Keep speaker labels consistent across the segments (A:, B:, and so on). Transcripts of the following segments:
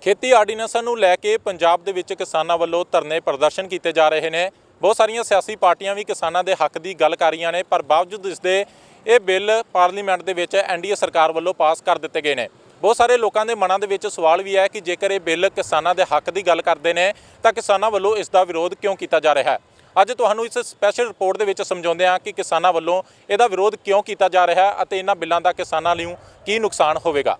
A: खेती ਆਰਡੀਨੈਂਸਾਂ ਨੂੰ ਲੈ ਕੇ ਪੰਜਾਬ ਦੇ ਵਿੱਚ ਕਿਸਾਨਾਂ ਵੱਲੋਂ ਧਰਨੇ ਪ੍ਰਦਰਸ਼ਨ ਕੀਤੇ ਜਾ ਰਹੇ ਨੇ। ਬਹੁਤ ਸਾਰੀਆਂ ਸਿਆਸੀ ਪਾਰਟੀਆਂ ਵੀ ਕਿਸਾਨਾਂ ਦੇ ਹੱਕ ਦੀ ਗੱਲ ਕਰ ਰਹੀਆਂ ਨੇ, ਪਰ ਬਾਵਜੂਦ ਇਸ ਦੇ ਇਹ ਬਿੱਲ ਪਾਰਲੀਮੈਂਟ ਦੇ ਵਿੱਚ ਐਨਡੀਏ ਸਰਕਾਰ ਵੱਲੋਂ ਪਾਸ ਕਰ ਦਿੱਤੇ ਗਏ ਨੇ। ਬਹੁਤ ਸਾਰੇ ਲੋਕਾਂ ਦੇ ਮਨਾਂ ਦੇ ਵਿੱਚ ਸਵਾਲ ਵੀ ਹੈ ਕਿ ਜੇਕਰ ਇਹ ਬਿੱਲ ਕਿਸਾਨਾਂ ਦੇ ਹੱਕ ਦੀ ਗੱਲ ਕਰਦੇ ਨੇ ਤਾਂ ਕਿਸਾਨਾਂ ਵੱਲੋਂ ਇਸ ਦਾ ਵਿਰੋਧ ਕਿਉਂ ਕੀਤਾ ਜਾ ਰਿਹਾ ਹੈ। ਅੱਜ ਤੁਹਾਨੂੰ ਇਸ ਸਪੈਸ਼ਲ ਰਿਪੋਰਟ ਦੇ ਵਿੱਚ ਸਮਝਾਉਂਦੇ ਹਾਂ ਕਿ ਕਿਸਾਨਾਂ ਵੱਲੋਂ ਇਹਦਾ ਵਿਰੋਧ ਕਿਉਂ ਕੀਤਾ ਜਾ ਰਿਹਾ ਹੈ ਅਤੇ ਇਹਨਾਂ ਬਿੱਲਾਂ ਦਾ ਕਿਸਾਨਾਂ ਲਈ ਕੀ ਨੁਕਸਾਨ ਹੋਵੇਗਾ।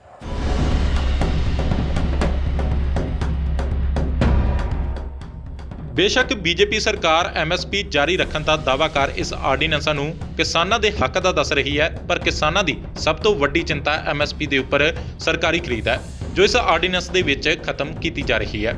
A: बेशक बीजेपी सरकार MSP जारी रखने का दावा कर इस आर्डीनेंसां नूं किसानां दे हक दा दस रही है, पर किसानां दी सब तो वड्डी चिंता MSP दे उपर सरकारी खरीद है, जो इस आर्डीनेंस दे विच खत्म की जा रही है।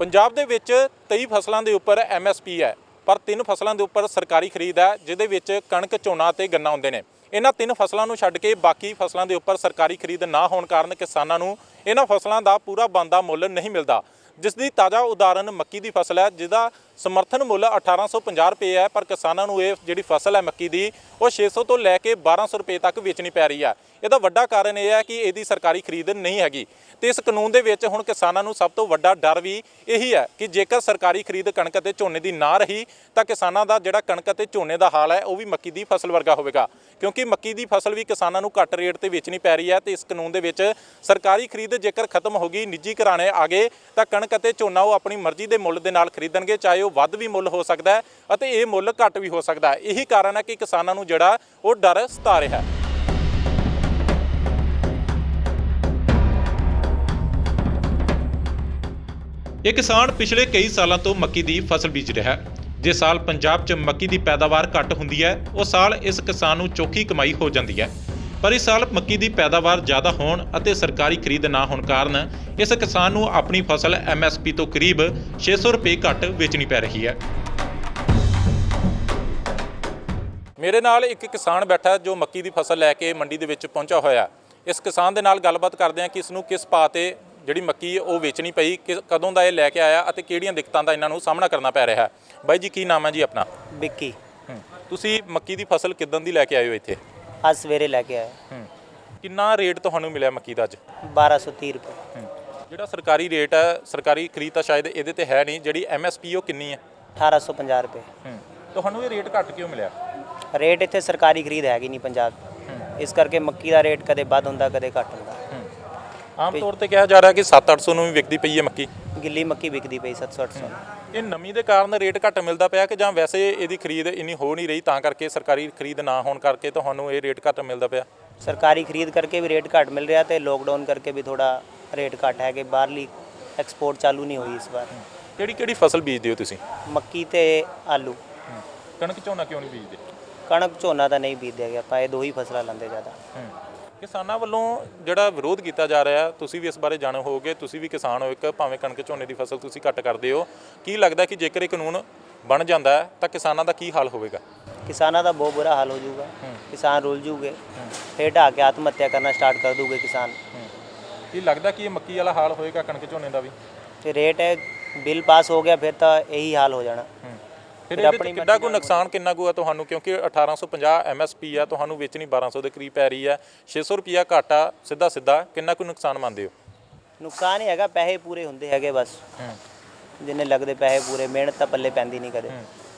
A: पंजाब दे विच 23 फसलों के उपर MSP है, पर 3 फसलों के उपर सरकारी खरीद है, जिहदे विच कणक, झोना ते गन्ना आउंदे ने। इन्हां 3 फसलों नूं छड्ड के बाकी फसलों के उपर सरकारी खरीद ना होने कारण किसानां नूं इन्हां फसलों का पूरा बनदा मुੱਲ नहीं मिलता। जिसकी ताज़ा उदाहरण मक्की की फसल है, जिसका समर्थन मुੱਲ 1850 रुपये है, पर किसानों को यह जी फसल है मक्की की वो 600 तो लैके 1200 रुपये तक बेचनी पै रही है। ਇਹਦਾ ਵੱਡਾ ਕਾਰਨ ਇਹ ਹੈ ਕਿ ਇਹਦੀ ਸਰਕਾਰੀ ਖਰੀਦ ਨਹੀਂ ਹੈਗੀ ਤੇ ਇਸ ਕਾਨੂੰਨ ਦੇ ਵਿੱਚ ਹੁਣ ਕਿਸਾਨਾਂ ਨੂੰ ਸਭ ਤੋਂ ਵੱਡਾ ਡਰ ਵੀ ਇਹੀ ਹੈ ਕਿ ਜੇਕਰ ਸਰਕਾਰੀ ਖਰੀਦ ਕਣਕ ਅਤੇ ਝੋਨੇ ਦੀ ਨਾ ਰਹੀ ਤਾਂ ਕਿਸਾਨਾਂ ਦਾ ਜਿਹੜਾ ਕਣਕ ਅਤੇ ਝੋਨੇ ਦਾ ਹਾਲ ਹੈ ਉਹ ਵੀ ਮੱਕੀ ਦੀ ਫਸਲ ਵਰਗਾ ਹੋਵੇਗਾ, ਕਿਉਂਕਿ ਮੱਕੀ ਦੀ ਫਸਲ ਵੀ ਕਿਸਾਨਾਂ ਨੂੰ ਘੱਟ ਰੇਟ ਤੇ ਵੇਚਣੀ ਪੈ ਰਹੀ ਹੈ। ਤੇ ਇਸ ਕਾਨੂੰਨ ਦੇ ਵਿੱਚ ਸਰਕਾਰੀ ਖਰੀਦ ਜੇਕਰ ਖਤਮ ਹੋ ਗਈ, ਨਿੱਜੀ ਘਰਾਣੇ ਆ ਗਏ ਤਾਂ ਕਣਕ ਅਤੇ ਝੋਨਾ ਉਹ ਆਪਣੀ ਮਰਜ਼ੀ ਦੇ ਮੁੱਲ ਦੇ ਨਾਲ ਖਰੀਦਣਗੇ, ਚਾਹੇ ਉਹ ਵੱਧ ਵੀ ਮੁੱਲ ਹੋ ਸਕਦਾ ਹੈ ਅਤੇ ਇਹ ਮੁੱਲ ਘੱਟ ਵੀ ਹੋ ਸਕਦਾ ਹੈ। ਇਹੀ ਕਾਰਨ ਹੈ ਕਿ ਕਿਸਾਨਾਂ ਨੂੰ ਜਿਹੜਾ ਉਹ ਡਰ ਸਤਾ ਰਿਹਾ ਹੈ। ਇਹ ਕਿਸਾਨ ਪਿਛਲੇ ਕਈ ਸਾਲਾਂ ਤੋਂ ਮੱਕੀ ਦੀ ਫਸਲ ਬੀਜ ਰਿਹਾ ਹੈ। ਜੇ ਸਾਲ ਪੰਜਾਬ 'ਚ ਮੱਕੀ ਦੀ ਪੈਦਾਵਾਰ ਘੱਟ ਹੁੰਦੀ ਹੈ, ਉਹ ਸਾਲ ਇਸ ਕਿਸਾਨ ਨੂੰ ਚੌਖੀ ਕਮਾਈ ਹੋ ਜਾਂਦੀ ਹੈ। ਪਰ ਇਸ ਸਾਲ ਮੱਕੀ ਦੀ ਪੈਦਾਵਾਰ ਜ਼ਿਆਦਾ ਹੋਣ ਅਤੇ ਸਰਕਾਰੀ ਖਰੀਦ ਨਾ ਹੋਣ ਕਾਰਨ ਇਸ ਕਿਸਾਨ ਨੂੰ ਆਪਣੀ ਫਸਲ MSP ਤੋਂ ਕਰੀਬ 600 ਰੁਪਏ ਘੱਟ ਵੇਚਣੀ ਪੈ ਰਹੀ ਹੈ। ਮੇਰੇ ਨਾਲ ਇੱਕ ਕਿਸਾਨ ਬੈਠਾ ਜੋ ਮੱਕੀ ਦੀ ਫਸਲ ਲੈ ਕੇ ਮੰਡੀ ਦੇ ਵਿੱਚ ਪਹੁੰਚਿਆ ਹੋਇਆ। ਇਸ ਕਿਸਾਨ ਦੇ ਨਾਲ ਗੱਲਬਾਤ ਕਰਦੇ ਹਾਂ ਕਿ ਇਸ ਨੂੰ ਕਿਸ ਭਾਅ ਤੇ ਜਿਹੜੀ ਮੱਕੀ ਉਹ ਵੇਚਣੀ ਪਈ, ਕਦੋਂ ਦਾ ਇਹ ਲੈ ਕੇ ਆਇਆ ਅਤੇ ਕਿਹੜੀਆਂ ਦਿੱਕਤਾਂ ਦਾ ਇਹਨਾਂ ਨੂੰ ਸਾਹਮਣਾ ਕਰਨਾ ਪੈ ਰਿਹਾ ਹੈ। ਬਾਈ ਜੀ ਕੀ ਨਾਮ ਹੈ ਜੀ ਆਪਣਾ?
B: ਵਿੱਕੀ।
A: ਤੁਸੀਂ ਮੱਕੀ ਦੀ ਫਸਲ ਕਿੱਦਾਂ ਦੀ ਲੈ ਕੇ ਆਏ ਹੋ ਇੱਥੇ?
B: ਅੱਜ ਸਵੇਰੇ ਲੈ ਕੇ ਆਇਆ।
A: ਕਿੰਨਾ ਰੇਟ ਤੁਹਾਨੂੰ ਮਿਲਿਆ ਮੱਕੀ ਦਾ ਅੱਜ?
B: 1230 ਰੁਪਏ।
A: ਜਿਹੜਾ ਸਰਕਾਰੀ ਰੇਟ ਹੈ, ਸਰਕਾਰੀ ਖਰੀਦ ਤਾਂ ਸ਼ਾਇਦ ਇਹਦੇ ਤੇ ਹੈ ਨਹੀਂ, ਜਿਹੜੀ MSP ਉਹ ਕਿੰਨੀ ਹੈ?
B: 1850 ਰੁਪਏ।
A: ਤੁਹਾਨੂੰ ਇਹ ਰੇਟ ਘੱਟ ਕਿਉਂ ਮਿਲਿਆ?
B: ਰੇਟ ਇੱਥੇ ਸਰਕਾਰੀ ਖਰੀਦ ਹੈਗੀ ਨਹੀਂ ਪੰਜਾਬ, ਇਸ ਕਰਕੇ ਮੱਕੀ ਦਾ ਰੇਟ ਕਦੇ ਵੱਧ ਹੁੰਦਾ ਕਦੇ ਘੱਟ ਹੁੰਦਾ।
A: ਆਮ ਤੌਰ ਤੇ ਕਿਹਾ ਜਾ ਰਿਹਾ ਕਿ 700-800 ਨੂੰ ਵੀ ਵਿਕਦੀ ਪਈ ਹੈ ਮੱਕੀ।
B: ਗਿੱਲੀ ਮੱਕੀ ਵਿਕਦੀ ਪਈ 700-800।
A: ਇਹ ਨਮੀ ਦੇ ਕਾਰਨ ਰੇਟ ਘੱਟ ਮਿਲਦਾ ਪਿਆ ਕਿ ਜਾਂ ਵੈਸੇ ਇਹਦੀ ਖਰੀਦ ਇੰਨੀ ਹੋ ਨਹੀਂ ਰਹੀ ਤਾਂ ਕਰਕੇ ਸਰਕਾਰੀ ਖਰੀਦ ਨਾ ਹੋਣ ਕਰਕੇ ਤੁਹਾਨੂੰ ਇਹ ਰੇਟ ਘੱਟ ਮਿਲਦਾ ਪਿਆ?
B: ਸਰਕਾਰੀ ਖਰੀਦ ਕਰਕੇ ਵੀ ਰੇਟ ਘੱਟ ਮਿਲ ਰਿਹਾ ਤੇ ਲੋਕਡਾਊਨ ਕਰਕੇ ਵੀ ਥੋੜਾ ਰੇਟ ਘੱਟ ਹੈ ਕਿ ਬਾਹਰਲੀ ਐਕਸਪੋਰਟ ਚਾਲੂ ਨਹੀਂ ਹੋਈ ਇਸ ਵਾਰ।
A: ਕਿਹੜੀ ਫਸਲ ਬੀਜਦੇ ਹੋ ਤੁਸੀਂ?
B: ਮੱਕੀ ਤੇ ਆਲੂ।
A: ਕਣਕ ਝੋਨਾ ਕਿਉਂ ਨਹੀਂ ਬੀਜਦੇ?
B: ਕਣਕ ਝੋਨਾ ਤਾਂ ਨਹੀਂ ਬੀਜਦੇ ਹੈਗੇ ਆਪਾਂ, ਇਹ ਦੋ ਹੀ ਫਸਲਾਂ ਲਾਉਂਦੇ ਜ਼ਿਆਦਾ।
A: ਕਿਸਾਨਾਂ ਵੱਲੋਂ ਜਿਹੜਾ ਵਿਰੋਧ ਕੀਤਾ ਜਾ ਰਿਹਾ, ਤੁਸੀਂ ਵੀ ਇਸ ਬਾਰੇ ਜਾਣੂ ਹੋਗੇ, ਤੁਸੀਂ ਵੀ ਕਿਸਾਨ ਹੋ ਇੱਕ, ਭਾਵੇਂ ਕਣਕ ਝੋਨੇ ਦੀ ਫਸਲ ਤੁਸੀਂ ਘੱਟ ਕਰਦੇ ਹੋ, ਕੀ ਲੱਗਦਾ ਕਿ ਜੇਕਰ ਇਹ ਕਾਨੂੰਨ ਬਣ ਜਾਂਦਾ ਹੈ ਤਾਂ ਕਿਸਾਨਾਂ ਦਾ ਕੀ ਹਾਲ ਹੋਵੇਗਾ?
B: ਕਿਸਾਨਾਂ ਦਾ ਬਹੁਤ ਬੁਰਾ ਹਾਲ ਹੋ ਜਾਊਗਾ। ਕਿਸਾਨ ਰੁਲ ਜੂਗੇ, ਫਿਰ ਢਾਹ ਕੇ ਆਤਮ ਹੱਤਿਆ ਕਰਨਾ ਸਟਾਰਟ ਕਰ ਦੂਗੇ ਕਿਸਾਨ।
A: ਕੀ ਲੱਗਦਾ ਕਿ ਇਹ ਮੱਕੀ ਵਾਲਾ ਹਾਲ ਹੋਏਗਾ ਕਣਕ ਝੋਨੇ ਦਾ ਵੀ?
B: ਤੇ ਰੇਟ ਹੈ, ਬਿੱਲ ਪਾਸ ਹੋ ਗਿਆ ਫਿਰ ਤਾਂ ਇਹੀ ਹਾਲ ਹੋ ਜਾਣਾ।
A: ਫਿਰ ਆਪਣੀ ਕਿੰਨਾ ਕੁ ਨੁਕਸਾਨ ਕਿੰਨਾ ਕੁ ਆ ਤੁਹਾਨੂੰ, ਕਿਉਂਕਿ 1850 MSP ਆ, ਤੁਹਾਨੂੰ ਵੇਚਣੀ 1200 ਦੇ ਕਰੀਬ ਪੈ ਰਹੀ ਹੈ, 600 ਰੁਪਿਆ ਘਾਟਾ ਸਿੱਧਾ ਕਿੰਨਾ ਕੁ ਨੁਕਸਾਨ ਮੰਨਦੇ ਹੋ?
B: ਨੁਕਸਾਨ ਹੀ ਹੈਗਾ, ਪੈਸੇ ਪੂਰੇ ਹੁੰਦੇ ਹੈਗੇ ਬਸ, ਜਿੰਨੇ ਲੱਗਦੇ ਪੈਸੇ ਪੂਰੇ, ਮਿਹਨਤ ਤਾਂ ਪੱਲੇ ਪੈਂਦੀ ਨਹੀਂ ਕਦੇ।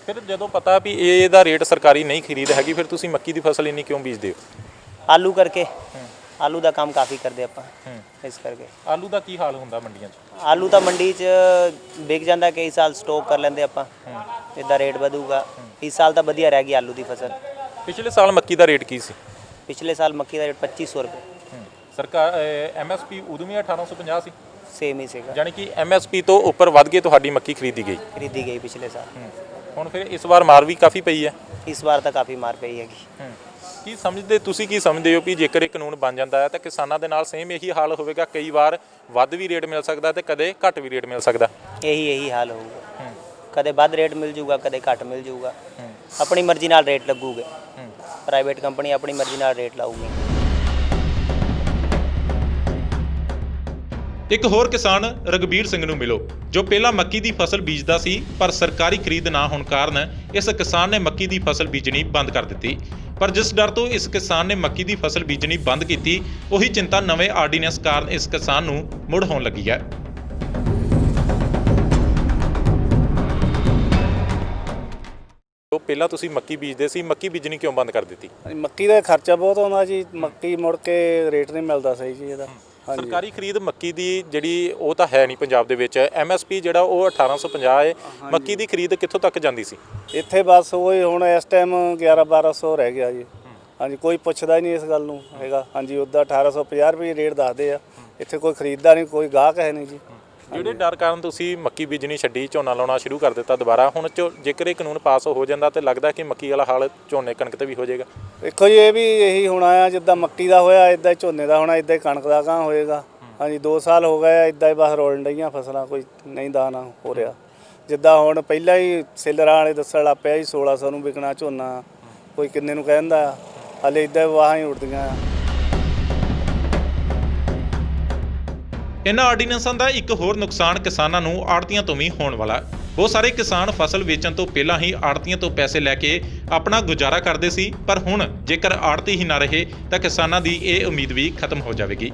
A: ਫਿਰ ਜਦੋਂ ਪਤਾ ਵੀ ਇਹਦਾ ਰੇਟ ਸਰਕਾਰੀ ਨਹੀਂ ਖਰੀਦ ਹੈਗੀ, ਫਿਰ ਤੁਸੀਂ ਮੱਕੀ ਦੀ ਫਸਲ ਇੰਨੀ ਕਿਉਂ ਬੀਜਦੇ ਹੋ?
B: ਆਲੂ ਕਰਕੇ, ਆਲੂ ਦਾ ਕੰਮ ਕਾਫੀ ਕਰਦੇ ਆਪਾਂ, ਇਸ ਕਰਕੇ।
A: ਆਲੂ ਦਾ ਕੀ ਹਾਲ ਹੁੰਦਾ ਮੰਡੀਆਂ 'ਚ?
B: ਆਲੂ ਤਾਂ ਮੰਡੀ 'ਚ ਵਿਕ ਜਾਂਦਾ, ਕਈ ਸਾਲ ਸਟੋਕ ਕਰ ਲੈਂਦੇ ਆਪਾਂ, ਜਿੱਦਾਂ ਰੇਟ ਵਧੂਗਾ। ਇਸ ਸਾਲ ਤਾਂ ਵਧੀਆ ਰਹਿ ਗਈ ਆਲੂ ਦੀ ਫਸਲ।
A: ਪਿਛਲੇ ਸਾਲ ਮੱਕੀ ਦਾ ਰੇਟ ਕੀ ਸੀ?
B: ਪਿਛਲੇ ਸਾਲ ਮੱਕੀ ਦਾ ਰੇਟ 2500 ਰੁਪਏ।
A: ਸਰਕਾਰ MSP ਉਦੋਂ ਵੀ 1850 ਸੀ?
B: ਸੇਮ ਹੀ ਸੀਗਾ,
A: ਯਾਨੀ ਕਿ MSP ਤੋਂ ਉੱਪਰ ਵੱਧ ਕੇ ਤੁਹਾਡੀ ਮੱਕੀ ਖਰੀਦੀ ਗਈ
B: ਪਿਛਲੇ ਸਾਲ।
A: ਹੁਣ ਫਿਰ ਇਸ ਵਾਰ ਮਾਰ ਵੀ ਕਾਫੀ ਪਈ ਹੈ?
B: ਇਸ ਵਾਰ ਤਾਂ ਕਾਫੀ ਮਾਰ ਪਈ ਹੈਗੀ।
A: ਤੁਸੀਂ ਕੀ ਸਮਝਦੇ ਹੋ ਵੀ ਜੇਕਰ ਇਹ ਕਾਨੂੰਨ ਬਣ ਜਾਂਦਾ ਹੈ ਤਾਂ ਕਿਸਾਨਾਂ ਦੇ ਨਾਲ ਸੇਮ ਇਹੀ ਹਾਲ ਹੋਵੇਗਾ? ਕਈ ਵਾਰ ਵੱਧ ਵੀ ਰੇਟ ਮਿਲ ਸਕਦਾ ਤੇ ਕਦੇ ਘੱਟ ਵੀ ਰੇਟ ਮਿਲ ਸਕਦਾ।
B: ਇਹੀ ਹਾਲ ਹੋਊਗਾ, ਕਦੇ ਵੱਧ ਰੇਟ ਮਿਲ ਜੂਗਾ, ਕਦੇ ਘੱਟ ਮਿਲ ਜੂਗਾ। ਆਪਣੀ ਮਰਜ਼ੀ ਨਾਲ ਰੇਟ ਲੱਗੂਗੇ, ਪ੍ਰਾਈਵੇਟ ਕੰਪਨੀ ਆਪਣੀ ਮਰਜ਼ੀ ਨਾਲ ਰੇਟ ਲਾਊਗੀ।
A: ਇੱਕ ਹੋਰ ਕਿਸਾਨ ਰਗਬੀਰ ਸਿੰਘ ਨੂੰ ਮਿਲੋ, ਜੋ ਪਹਿਲਾਂ ਮੱਕੀ ਦੀ ਫਸਲ ਬੀਜਦਾ ਸੀ, ਪਰ ਸਰਕਾਰੀ ਖਰੀਦ ਨਾ ਹੋਣ ਕਾਰਨ ਇਸ ਕਿਸਾਨ ਨੇ ਮੱਕੀ ਦੀ ਫਸਲ ਬੀਜਣੀ ਬੰਦ ਕਰ ਦਿੱਤੀ। ਪਰ ਜਿਸ ਡਰ ਤੋਂ ਇਸ ਕਿਸਾਨ ਨੇ ਮੱਕੀ ਦੀ ਫਸਲ ਬੀਜਣੀ ਬੰਦ ਕੀਤੀ, ਉਹੀ ਚਿੰਤਾ ਨਵੇਂ ਆਰਡੀਨੈਂਸ ਕਾਰਨ ਇਸ ਕਿਸਾਨ ਨੂੰ ਮੁੜ ਹੋਣ ਲੱਗੀ ਹੈ। तो ਪਹਿਲਾਂ ਤੁਸੀਂ ਮੱਕੀ ਬੀਜਦੇ ਸੀ, ਮੱਕੀ ਬੀਜਣੀ ਕਿਉਂ ਬੰਦ ਕਰ ਦਿੱਤੀ?
C: ਮੱਕੀ ਦਾ ਖਰਚਾ ਬਹੁਤ ਆਉਂਦਾ ਜੀ, ਮੱਕੀ ਮੁੜ ਕੇ ਰੇਟ ਨਹੀਂ ਮਿਲਦਾ ਸਹੀ ਜੀ ਇਹਦਾ।
A: ਸਰਕਾਰੀ ਖਰੀਦ ਮੱਕੀ ਦੀ ਜਿਹੜੀ ਉਹ ਤਾਂ ਹੈ ਨਹੀਂ ਪੰਜਾਬ ਦੇ ਵਿੱਚ। MSP ਜਿਹੜਾ ਉਹ 1850 ਹੈ। ਮੱਕੀ ਦੀ ਖਰੀਦ ਕਿੱਥੋਂ ਤੱਕ ਜਾਂਦੀ ਸੀ?
C: ਇੱਥੇ ਬਸ ਉਹੀ ਹੁਣ ਇਸ ਟਾਈਮ 1100-1200 ਰਹਿ ਗਿਆ ਜੀ। ਹਾਂਜੀ, ਕੋਈ ਪੁੱਛਦਾ ਹੀ ਨਹੀਂ ਇਸ ਗੱਲ ਨੂੰ ਹੈਗਾ। ਹਾਂਜੀ, ਉੱਦਾਂ 1850 ਰੁਪਏ ਰੇਟ ਦੱਸਦੇ ਆ, ਇੱਥੇ ਕੋਈ ਖਰੀਦਦਾ ਨਹੀਂ, ਕੋਈ ਗਾਹਕ ਹੈ ਨਹੀਂ ਜੀ।
A: ਜਿਹੜੇ ਡਰ ਕਾਰਨ ਤੁਸੀਂ ਮੱਕੀ ਬੀਜਣੀ ਛੱਡੀ, ਝੋਨਾ ਲਾਉਣਾ ਸ਼ੁਰੂ ਕਰ ਦਿੱਤਾ ਦੁਬਾਰਾ, ਹੁਣ ਜੇਕਰ ਇਹ ਕਾਨੂੰਨ ਪਾਸ ਹੋ ਜਾਂਦਾ ਤੇ ਲੱਗਦਾ ਕਿ ਮੱਕੀ ਵਾਲਾ ਹਾਲ ਝੋਨੇ ਕਣਕ ਤੇ ਵੀ ਹੋ ਜਾਏਗਾ?
C: ਦੇਖੋ ਜੀ, ਇਹ ਵੀ ਇਹੀ ਹੋਣਾ ਆ, ਜਿੱਦਾਂ ਮੱਕੀ ਦਾ ਹੋਇਆ ਇਦਾਂ ਹੀ ਝੋਨੇ ਦਾ ਹੋਣਾ, ਇਦਾਂ ਹੀ ਕਣਕ ਦਾ ਕਾਂ ਹੋਏਗਾ। ਹਾਂਜੀ, 2 ਸਾਲ ਹੋ ਗਏ ਇਦਾਂ ਹੀ ਬਸ ਰੋਲਣ ਡਈਆਂ ਫਸਲਾਂ, ਕੋਈ ਨਹੀਂ ਦਾਣਾ ਹੋ ਰਿਹਾ। ਜਿੱਦਾਂ ਹੁਣ ਪਹਿਲਾਂ ਹੀ ਸੇਲਰਾਂ ਵਾਲੇ ਦੱਸਣ ਲੱਗ ਪਿਆ ਜੀ 1600 ਨੂੰ ਵਿਕਣਾ ਝੋਨਾ, ਕੋਈ ਕਿੰਨੇ ਨੂੰ ਕਹਿੰਦਾ, ਹਾਲੇ ਇਦਾਂ ਹੀ ਵਾਹਾਂ ਹੀ ਉੱਡਦੀਆਂ ਆ।
A: ਇਹਨਾਂ ਆਰਡੀਨੈਂਸਾਂ ਦਾ ਇੱਕ ਹੋਰ ਨੁਕਸਾਨ ਕਿਸਾਨਾਂ ਨੂੰ ਆੜ੍ਹਤੀਆਂ ਤੋਂ ਵੀ ਹੋਣ ਵਾਲਾ। ਬਹੁਤ ਸਾਰੇ ਕਿਸਾਨ ਫਸਲ ਵੇਚਣ ਤੋਂ ਪਹਿਲਾਂ ਹੀ ਆੜ੍ਹਤੀਆਂ ਤੋਂ ਪੈਸੇ ਲੈ ਕੇ ਆਪਣਾ ਗੁਜ਼ਾਰਾ ਕਰਦੇ ਸੀ, ਪਰ ਹੁਣ ਜੇਕਰ ਆੜ੍ਹਤੀ ਹੀ ਨਾ ਰਹੇ ਤਾਂ ਕਿਸਾਨਾਂ ਦੀ ਇਹ ਉਮੀਦ ਵੀ ਖਤਮ ਹੋ ਜਾਵੇਗੀ।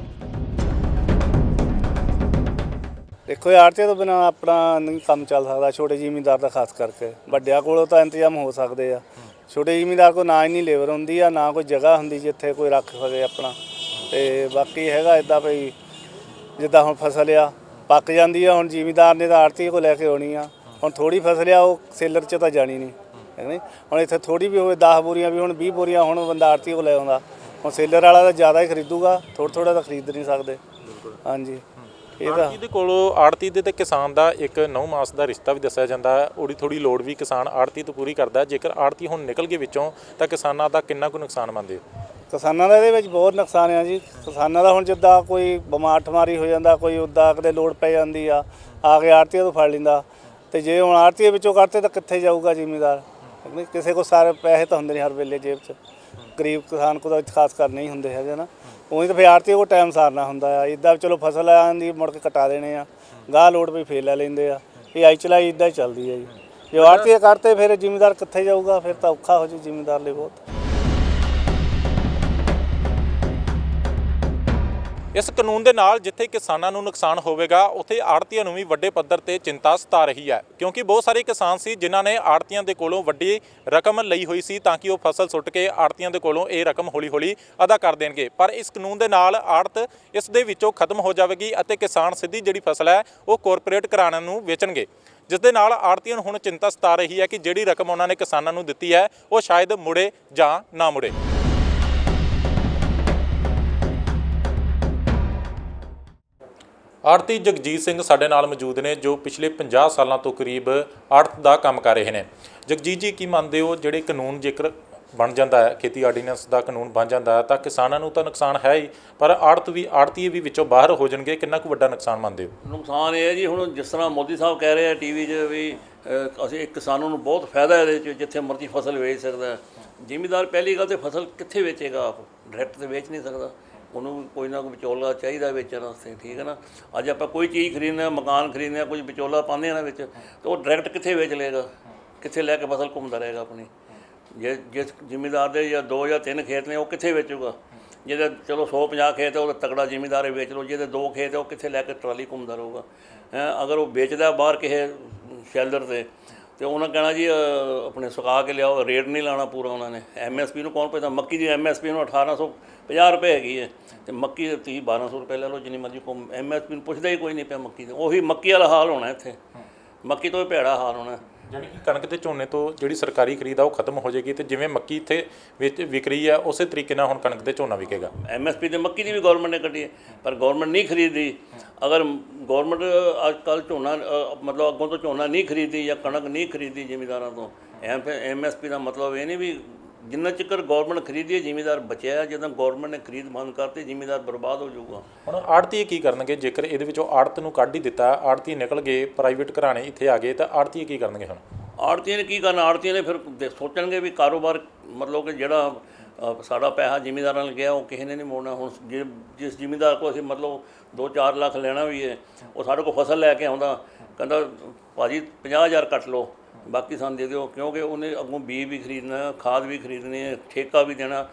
C: ਦੇਖੋ, ਆੜ੍ਹਤੀਆਂ ਤੋਂ ਬਿਨਾਂ ਆਪਣਾ ਨਹੀਂ ਕੰਮ ਚੱਲ ਸਕਦਾ, ਛੋਟੇ ਜ਼ਿਮੀਂਦਾਰ ਦਾ ਖਾਸ ਕਰਕੇ। ਵੱਡਿਆਂ ਕੋਲੋਂ ਤਾਂ ਇੰਤਜ਼ਾਮ ਹੋ ਸਕਦੇ ਆ, ਛੋਟੇ ਜ਼ਿਮੀਂਦਾਰ ਕੋਲ ਨਾ ਇੰਨੀ ਲੇਬਰ ਹੁੰਦੀ ਆ, ਨਾ ਕੋਈ ਜਗ੍ਹਾ ਹੁੰਦੀ ਜਿੱਥੇ ਕੋਈ ਰੱਖ ਸਕੇ ਆਪਣਾ। ਅਤੇ ਬਾਕੀ ਹੈਗਾ ਇੱਦਾਂ ਵੀ ਜਿੱਦਾਂ ਹੁਣ ਫਸਲ ਆ ਪੱਕ ਜਾਂਦੀ ਆ, ਹੁਣ ਜ਼ਿਮੀਂਦਾਰ ਨੇ ਤਾਂ ਆੜ੍ਹਤੀ ਕੋਲ ਲੈ ਕੇ ਆਉਣੀ ਆ। ਹੁਣ ਥੋੜ੍ਹੀ ਫਸਲ ਆ ਉਹ ਸੇਲਰ 'ਚ ਤਾਂ ਜਾਣੀ ਨਹੀਂ ਹੈ ਨਹੀਂ। ਹੁਣ ਇੱਥੇ ਥੋੜ੍ਹੀ ਵੀ ਹੋਵੇ 10 ਬੋਰੀਆਂ ਵੀ, ਹੁਣ 20 ਬੋਰੀਆਂ ਹੁਣ ਬੰਦਾ ਆੜ੍ਹਤੀ ਕੋਲ ਲੈ ਆਉਂਦਾ। ਹੁਣ ਸੇਲਰ ਵਾਲਾ ਤਾਂ ਜ਼ਿਆਦਾ ਹੀ ਖਰੀਦੂਗਾ, ਥੋੜ੍ਹਾ ਤਾਂ ਖਰੀਦ ਨਹੀਂ ਸਕਦੇ। ਹਾਂਜੀ,
A: ਆੜ੍ਹਤੀ ਦੇ ਕੋਲੋਂ ਆੜ੍ਹਤੀ ਦੇ ਤੇ ਕਿਸਾਨ ਦਾ ਇੱਕ 9 ਮਾਸ ਦਾ ਰਿਸ਼ਤਾ ਵੀ ਦੱਸਿਆ ਜਾਂਦਾ ਹੈ। ਉਹਦੀ ਥੋੜ੍ਹੀ ਲੋੜ ਵੀ ਕਿਸਾਨ ਆੜ੍ਹਤੀ ਤੋਂ ਪੂਰੀ ਕਰਦਾ। ਜੇਕਰ ਆੜ੍ਹਤੀ ਹੁਣ ਨਿਕਲ ਗਏ ਵਿੱਚੋਂ ਤਾਂ ਕਿਸਾਨਾਂ ਦਾ ਕਿੰਨਾ ਕੁ ਨੁਕਸਾਨ ਮੰਨਦੇ ਹੋ?
C: ਕਿਸਾਨਾਂ ਦਾ ਇਹਦੇ ਵਿੱਚ ਬਹੁਤ ਨੁਕਸਾਨ ਆ ਜੀ। ਕਿਸਾਨਾਂ ਦਾ ਹੁਣ ਜਿੱਦਾਂ ਕੋਈ ਬਿਮਾਰ ਠਮਾਰੀ ਹੋ ਜਾਂਦਾ, ਕੋਈ ਉੱਦਾਂ ਕਿਤੇ ਲੋੜ ਪੈ ਜਾਂਦੀ ਆ ਕੇ ਆੜ੍ਹਤੀਆਂ ਤੋਂ ਫੜ ਲੈਂਦਾ। ਅਤੇ ਜੇ ਹੁਣ ਆੜ੍ਹਤੀਆਂ ਵਿੱਚੋਂ ਕੱਢਤੇ ਤਾਂ ਕਿੱਥੇ ਜਾਊਗਾ ਜ਼ਿਮੀਂਦਾਰ? ਕਿਸੇ ਕੋਲ ਸਾਰੇ ਪੈਸੇ ਤਾਂ ਹੁੰਦੇ ਨਹੀਂ ਹਰ ਵੇਲੇ ਜੇਬ 'ਚ। ਗਰੀਬ ਕਿਸਾਨ ਕੋਲ ਤਾਂ ਖਾਸ ਕਰ ਨਹੀਂ ਹੁੰਦੇ ਹੈਗੇ ਨਾ। ਉਹੀ ਤਾਂ ਫਿਰ ਆੜ੍ਹਤੀਆਂ ਕੋਲ ਟਾਈਮ ਸਾਰਨਾ ਹੁੰਦਾ ਆ। ਇੱਦਾਂ ਚਲੋ ਫਸਲ ਆਉਂਦੀ ਮੁੜ ਕੇ ਕਟਾ ਦੇਣੇ ਆ, ਗਾਹ ਲੋੜ ਵੀ ਫੇਰ ਲੈ ਲੈਂਦੇ ਆ। ਇਹ ਆਈ ਚਲਾਈ ਇੱਦਾਂ ਹੀ ਚੱਲਦੀ ਹੈ ਜੀ। ਜੇ ਆੜ੍ਹਤੀਆਂ ਕੱਢਤੇ ਫਿਰ ਜ਼ਿਮੀਂਦਾਰ ਕਿੱਥੇ ਜਾਊਗਾ? ਫਿਰ ਤਾਂ ਔਖਾ ਹੋ ਜੂ ਜ਼ਿਮੀਂਦਾਰ ਲਈ ਬਹੁਤ।
A: ਇਸ ਕਾਨੂੰਨ ਦੇ ਨਾਲ ਜਿੱਥੇ ਕਿਸਾਨਾਂ ਨੂੰ ਨੁਕਸਾਨ ਹੋਵੇਗਾ, ਉੱਥੇ ਆੜ੍ਹਤੀਆਂ ਨੂੰ ਵੀ ਵੱਡੇ ਪੱਧਰ ਤੇ ਚਿੰਤਾ ਸਤਾ ਰਹੀ ਹੈ, ਕਿਉਂਕਿ ਬਹੁਤ ਸਾਰੇ ਕਿਸਾਨ ਸੀ ਜਿਨ੍ਹਾਂ ਨੇ ਆੜ੍ਹਤੀਆਂ ਦੇ ਕੋਲੋਂ ਵੱਡੀ ਰਕਮ ਲਈ ਹੋਈ ਸੀ ਤਾਂ ਕਿ ਉਹ ਫਸਲ ਸੁੱਟ ਕੇ ਆੜ੍ਹਤੀਆਂ ਦੇ ਕੋਲੋਂ ਇਹ ਰਕਮ ਹੌਲੀ-ਹੌਲੀ ਅਦਾ ਕਰ ਦੇਣਗੇ। ਪਰ ਇਸ ਕਾਨੂੰਨ ਦੇ ਨਾਲ ਆੜ੍ਹਤ ਇਸ ਦੇ ਵਿੱਚੋਂ ਖਤਮ ਹੋ ਜਾਵੇਗੀ ਅਤੇ ਕਿਸਾਨ ਸਿੱਧੀ ਜਿਹੜੀ ਫਸਲ ਹੈ ਉਹ ਕਾਰਪੋਰੇਟ ਘਰਾਣਿਆਂ ਨੂੰ ਵੇਚਣਗੇ, ਜਿਸ ਦੇ ਨਾਲ ਆੜ੍ਹਤੀਆਂ ਨੂੰ ਹੁਣ ਚਿੰਤਾ ਸਤਾ ਰਹੀ ਹੈ ਕਿ ਜਿਹੜੀ ਰਕਮ ਉਹਨਾਂ ਨੇ ਕਿਸਾਨਾਂ ਨੂੰ ਦਿੱਤੀ ਹੈ ਉਹ ਸ਼ਾਇਦ ਮੁੜੇ ਜਾਂ ਨਾ ਮੁੜੇ। ਆੜ੍ਹਤੀ ਜਗਜੀਤ ਸਿੰਘ ਸਾਡੇ ਨਾਲ ਮੌਜੂਦ ਨੇ, ਜੋ ਪਿਛਲੇ 50 ਸਾਲਾਂ ਤੋਂ ਕਰੀਬ ਆੜ੍ਹਤ ਦਾ ਕੰਮ ਕਰ ਰਹੇ ਨੇ। ਜਗਜੀਤ ਜੀ, ਕੀ ਮੰਨਦੇ ਹੋ, ਜਿਹੜੇ ਕਾਨੂੰਨ ਜੇਕਰ ਬਣ ਜਾਂਦਾ ਹੈ, ਖੇਤੀ ਆਰਡੀਨੈਂਸ ਦਾ ਕਾਨੂੰਨ ਬਣ ਜਾਂਦਾ ਹੈ ਤਾਂ ਕਿਸਾਨਾਂ ਨੂੰ ਤਾਂ ਨੁਕਸਾਨ ਹੈ ਹੀ, ਪਰ ਆੜ੍ਹਤੀ ਵੀ ਵਿੱਚੋਂ ਬਾਹਰ ਹੋ ਜਾਣਗੇ, ਕਿੰਨਾ ਕੁ ਵੱਡਾ ਨੁਕਸਾਨ ਮੰਨਦੇ ਹੋ?
D: ਨੁਕਸਾਨ ਇਹ ਹੈ ਜੀ, ਹੁਣ ਜਿਸ ਤਰ੍ਹਾਂ ਮੋਦੀ ਸਾਹਿਬ ਕਹਿ ਰਹੇ ਆ TV 'ਚ ਵੀ ਅਸੀਂ ਇੱਕ ਕਿਸਾਨਾਂ ਨੂੰ ਬਹੁਤ ਫਾਇਦਾ ਇਹਦੇ 'ਚ, ਜਿੱਥੇ ਮਰਜ਼ੀ ਫਸਲ ਵੇਚ ਸਕਦਾ। ਜ਼ਿਮੀਂਦਾਰ ਪਹਿਲੀ ਗੱਲ ਤਾਂ ਫਸਲ ਕਿੱਥੇ ਵੇਚੇਗਾ? ਆਪ ਡਾਇਰੈਕਟ ਤਾਂ ਵੇਚ ਨਹੀਂ ਸਕਦਾ, ਉਹਨੂੰ ਕੋਈ ਨਾ ਕੋਈ ਵਿਚੋਲਾ ਚਾਹੀਦਾ ਵੇਚਣ ਵਾਸਤੇ। ਠੀਕ ਹੈ ਨਾ? ਅੱਜ ਆਪਾਂ ਕੋਈ ਚੀਜ਼ ਖਰੀਦਣਾ, ਮਕਾਨ ਖਰੀਦਣਾ, ਕੁਝ ਵਿਚੋਲਾ ਪਾਉਂਦੇ ਆ ਨਾ ਵਿੱਚ, ਤਾਂ ਉਹ ਡਾਇਰੈਕਟ ਕਿੱਥੇ ਵੇਚ ਲਏਗਾ? ਕਿੱਥੇ ਲੈ ਕੇ ਫਸਲ ਘੁੰਮਦਾ ਰਹੇਗਾ ਆਪਣੀ? ਜਿਸ ਜ਼ਿਮੀਂਦਾਰ ਦੇ ਜਾਂ 2 ਜਾਂ 3 ਖੇਤ ਨੇ ਉਹ ਕਿੱਥੇ ਵੇਚੂਗਾ? ਜਿਹਦੇ ਚਲੋ 150 ਖੇਤ ਹੈ ਉਹ ਤਕੜਾ ਜ਼ਿਮੀਂਦਾਰ ਵੇਚ ਲਓ, ਜਿਹਦੇ 2 ਖੇਤ ਹੈ ਉਹ ਕਿੱਥੇ ਲੈ ਕੇ ਟਰਾਲੀ ਘੁੰਮਦਾ ਰਹੂਗਾ? ਅਗਰ ਉਹ ਵੇਚਦਾ ਬਾਹਰ ਕਿਸੇ ਸ਼ੈਲਰ ਤੇ ਉਹਨਾਂ ਕਹਿਣਾ ਜੀ ਆਪਣੇ ਸੁਕਾ ਕੇ ਲਿਆਓ, ਰੇਟ ਨਹੀਂ ਲਾਉਣਾ ਪੂਰਾ ਉਹਨਾਂ ਨੇ। MSP ਨੂੰ ਕੌਣ ਪੁੱਛਦਾ? ਮੱਕੀ ਦੀ MSP ਨੂੰ 1850 ਰੁਪਏ ਹੈਗੀ ਹੈ, ਅਤੇ ਮੱਕੀ ਦੇ ਤੁਸੀਂ 1200 ਰੁਪਏ ਲੈ ਲਓ, ਜਿੰਨੀ ਮਰਜ਼ੀ MSP ਨੂੰ ਪੁੱਛਦਾ ਹੀ ਕੋਈ ਨਹੀਂ ਪਿਆ ਮੱਕੀ ਦੇ। ਉਹੀ ਮੱਕੀ ਵਾਲਾ ਹਾਲ ਹੋਣਾ ਇੱਥੇ, ਮੱਕੀ ਤੋਂ ਵੀ ਭੈੜਾ ਹਾਲ ਹੋਣਾ।
A: ਜਾਣੀ ਕਿ ਕਣਕ ਤੇ ਝੋਨੇ ਤੋਂ ਜਿਹੜੀ ਸਰਕਾਰੀ ਖਰੀਦ ਆ ਉਹ ਖਤਮ ਹੋ ਜਾਏਗੀ, ਤੇ ਜਿਵੇਂ ਮੱਕੀ ਇੱਥੇ ਵਿੱਚ ਵਿਕ ਰਹੀ ਹੈ ਉਸੇ ਤਰੀਕੇ ਨਾਲ ਹੁਣ ਕਣਕ ਤੇ ਝੋਨਾ ਵਿਕੇਗਾ।
D: MSP ਤੇ ਮੱਕੀ ਦੀ ਵੀ ਗੌਰਮੈਂਟ ਨੇ ਕੱਢੀ ਹੈ, ਪਰ ਗੌਰਮੈਂਟ ਨਹੀਂ ਖਰੀਦਦੀ। ਅਗਰ ਗੌਰਮੈਂਟ ਅੱਜ ਕੱਲ੍ਹ ਝੋਨਾ ਮਤਲਬ ਅੱਗੋਂ ਤੋਂ ਝੋਨਾ ਨਹੀਂ ਖਰੀਦਦੀ ਜਾਂ ਕਣਕ ਨਹੀਂ ਖਰੀਦਦੀ ਜ਼ਿਮੀਂਦਾਰਾਂ ਤੋਂ, MSP ਦਾ ਮਤਲਬ ਇਹ ਨਹੀਂ ਵੀ ਜਿੰਨਾ ਚਿਰ ਗੌਰਮੈਂਟ ਖਰੀਦੀ ਹੈ ਜ਼ਿਮੀਂਦਾਰ ਬਚਿਆ, ਜਦੋਂ ਗੌਰਮੈਂਟ ਨੇ ਖਰੀਦ ਬੰਦ ਕਰਤੀ ਜ਼ਿਮੀਂਦਾਰ ਬਰਬਾਦ ਹੋ ਜਾਊਗਾ।
A: ਹੁਣ ਆੜ੍ਹਤੀ ਕੀ ਕਰਨਗੇ ਜੇਕਰ ਇਹਦੇ ਵਿੱਚੋਂ ਆੜ੍ਹਤ ਨੂੰ ਕੱਢ ਹੀ ਦਿੱਤਾ, ਆੜ੍ਹਤੀ ਨਿਕਲ ਗਏ, ਪ੍ਰਾਈਵੇਟ ਘਰਾਣੇ ਇੱਥੇ ਆ ਗਏ, ਤਾਂ ਆੜ੍ਹਤੀ ਕੀ ਕਰਨਗੇ? ਹੁਣ ਆੜ੍ਹਤੀਆਂ
D: ਨੇ ਕੀ ਕਰਨਾ? ਆੜ੍ਹਤੀਆਂ ਨੇ ਫਿਰ ਸੋਚਣਗੇ ਵੀ ਕਾਰੋਬਾਰ ਮਤਲਬ ਕਿ ਜਿਹੜਾ ਸਾਡਾ ਪੈਸਾ ਜ਼ਿਮੀਂਦਾਰਾਂ ਨੂੰ ਗਿਆ ਉਹ ਕਿਸੇ ਨੇ ਨਹੀਂ ਮੋੜਨਾ। ਹੁਣ ਜਿਸ ਜ਼ਿਮੀਂਦਾਰ ਕੋਲ ਅਸੀਂ ਮਤਲਬ 2-4 ਲੱਖ ਲੈਣਾ ਵੀ ਹੈ, ਉਹ ਸਾਡੇ ਕੋਲ ਫਸਲ ਲੈ ਕੇ ਆਉਂਦਾ, ਕਹਿੰਦਾ ਭਾਜੀ 50,000 ਕੱਟ ਲਓ, ਬਾਕੀ ਸਾਨੂੰ ਦੇ ਦਿਓ, ਕਿਉਂਕਿ ਉਹਨੇ ਅੱਗੋਂ ਬੀਜ ਵੀ ਖਰੀਦਣਾ, ਖਾਦ ਵੀ ਖਰੀਦਣੀ ਹੈ, ਠੇਕਾ ਵੀ ਦੇਣਾ।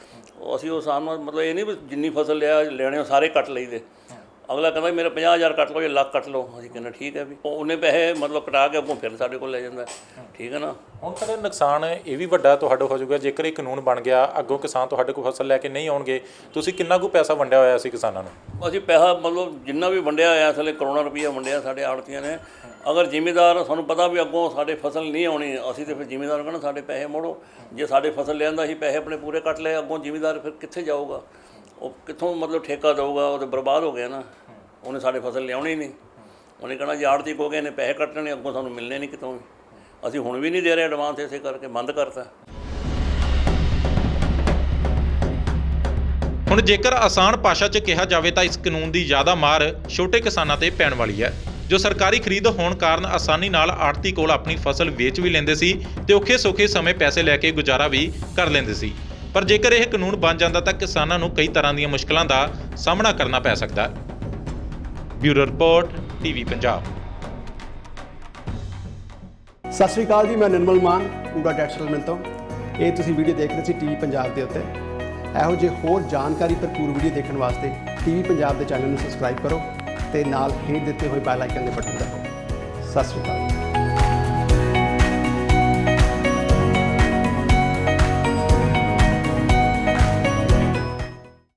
D: ਅਸੀਂ ਉਹ ਸਾਨੂੰ ਮਤਲਬ ਇਹ ਨਹੀਂ ਵੀ ਜਿੰਨੀ ਫਸਲ ਲੈਣੇ ਸਾਰੇ ਕੱਟ ਲਈਦੇ। ਅਗਲਾ ਕਹਿੰਦਾ ਮੇਰਾ 50,000 ਕੱਟ ਲਓ ਜਾਂ ਲੱਖ ਕੱਟ ਲਓ, ਅਸੀਂ ਕਹਿੰਦਾ ਠੀਕ ਹੈ ਵੀ ਉਹਨੇ ਪੈਸੇ ਮਤਲਬ ਕਟਾ ਕੇ ਅੱਗੋਂ ਫਿਰ ਸਾਡੇ ਕੋਲ ਲੈ ਜਾਂਦਾ, ਠੀਕ ਹੈ ਨਾ।
A: ਹੁਣ ਤਾਂ ਨੁਕਸਾਨ ਇਹ ਵੀ ਵੱਡਾ ਤੁਹਾਡਾ ਹੋ ਜਾਊਗਾ ਜੇਕਰ ਇਹ ਕਾਨੂੰਨ ਬਣ ਗਿਆ, ਅੱਗੋਂ ਕਿਸਾਨ ਤੁਹਾਡੇ ਕੋਲ ਫਸਲ ਲੈ ਕੇ ਨਹੀਂ ਆਉਣਗੇ। ਤੁਸੀਂ ਕਿੰਨਾ ਕੁ ਪੈਸਾ ਵੰਡਿਆ ਹੋਇਆ ਸੀ ਕਿਸਾਨਾਂ ਨੂੰ?
D: ਅਸੀਂ ਪੈਸਾ ਮਤਲਬ ਜਿੰਨਾ ਵੀ ਵੰਡਿਆ ਹੋਇਆ ਥੱਲੇ ਕਰੋੜਾਂ ਰੁਪਈਆ ਵੰਡਿਆ ਸਾਡੇ ਆੜ੍ਹਤੀਆਂ ਨੇ। ਅਗਰ ਜ਼ਿਮੀਂਦਾਰ ਸਾਨੂੰ ਪਤਾ ਵੀ ਅੱਗੋਂ ਸਾਡੇ ਫਸਲ ਨਹੀਂ ਆਉਣੀ, ਅਸੀਂ ਤਾਂ ਫਿਰ ਜ਼ਿਮੀਂਦਾਰ ਨੂੰ ਕਹਿਣਾ ਸਾਡੇ ਪੈਸੇ ਮੋੜੋ। ਜੇ ਸਾਡੇ ਫਸਲ ਲਿਆਂਦਾ ਅਸੀਂ ਪੈਸੇ ਆਪਣੇ ਪੂਰੇ ਕੱਟ ਲਏ, ਅੱਗੋਂ ਜ਼ਿਮੀਂਦਾਰ ਫਿਰ ਕਿੱਥੇ ਜਾਊਗਾ? ਉਹ ਕਿੱਥੋਂ ਮਤਲਬ ਠੇਕਾ ਦੇਊਗਾ? ਉਹ ਤਾਂ ਬਰਬਾਦ ਹੋ ਗਿਆ ਨਾ। ਉਹਨੇ ਸਾਡੇ ਫਸਲ ਲਿਆਉਣੀ ਨਹੀਂ, ਉਹਨੇ ਕਹਿਣਾ ਜੀ ਆੜ੍ਹਤੀ ਕੋ ਗਏ ਨੇ ਪੈਸੇ ਕੱਟਣੇ, ਅੱਗੋਂ ਸਾਨੂੰ ਮਿਲਣੇ ਨਹੀਂ ਕਿਤੋਂ ਵੀ। ਅਸੀਂ ਹੁਣ ਵੀ ਨਹੀਂ ਦੇ ਰਹੇ ਐਡਵਾਂਸ, ਇਸੇ ਕਰਕੇ ਬੰਦ ਕਰਤਾ।
A: ਹੁਣ ਜੇਕਰ ਆਸਾਨ ਭਾਸ਼ਾ 'ਚ ਕਿਹਾ ਜਾਵੇ ਤਾਂ ਇਸ ਕਾਨੂੰਨ ਦੀ ਜ਼ਿਆਦਾ ਮਾਰ ਛੋਟੇ ਕਿਸਾਨਾਂ ਤੇ ਪੈਣ ਵਾਲੀ ਹੈ, ਜੋ ਸਰਕਾਰੀ ਖਰੀਦ ਹੋਣ ਕਾਰਨ ਆਸਾਨੀ ਨਾਲ ਆੜ੍ਹਤੀ ਕੋਲ ਆਪਣੀ ਫਸਲ ਵੇਚ ਵੀ ਲੈਂਦੇ ਸੀ ਤੇ ਔਖੇ ਸੌਖੇ ਸਮੇਂ ਪੈਸੇ ਲੈ ਕੇ ਗੁਜ਼ਾਰਾ ਵੀ ਕਰ ਲੈਂਦੇ ਸੀ। ਪਰ ਜੇਕਰ ਇਹ ਕਾਨੂੰਨ ਬਣ ਜਾਂਦਾ ਤਾਂ ਕਿਸਾਨਾਂ ਨੂੰ ਕਈ ਤਰ੍ਹਾਂ ਦੀਆਂ ਮੁਸ਼ਕਲਾਂ ਦਾ ਸਾਹਮਣਾ ਕਰਨਾ ਪੈ ਸਕਦਾ ਹੈ। Bureau report, TV Punjab.
E: ਸਤਿ ਸ਼੍ਰੀ ਅਕਾਲ ਜੀ, ਮੈਂ ਨਿਰਮਲ ਮਾਨ ਪੂਰਾ ਟੈਕਸਟਾਈਲ ਤੋਂ। ਇਹ ਤੁਸੀਂ ਵੀਡੀਓ ਦੇਖ ਰਹੇ ਸੀ ਟੀਵੀ ਪੰਜਾਬ ਦੇ ਉੱਤੇ। ਇਹੋ ਜਿਹੇ ਹੋਰ ਜਾਣਕਾਰੀ ਭਰਪੂਰ ਵੀਡੀਓ ਦੇਖਣ ਵਾਸਤੇ ਟੀਵੀ ਪੰਜਾਬ ਦੇ ਚੈਨਲ ਨੂੰ ਸਬਸਕ੍ਰਾਈਬ ਕਰੋ ਤੇ ਨਾਲ ਹੇਠ ਦਿੱਤੇ ਹੋਏ ਬੈਲ ਆਈਕਨ ਦੇ ਬਟਨ ਦਬਾਓ। ਸਤਿ ਸ਼੍ਰੀ ਅਕਾਲ।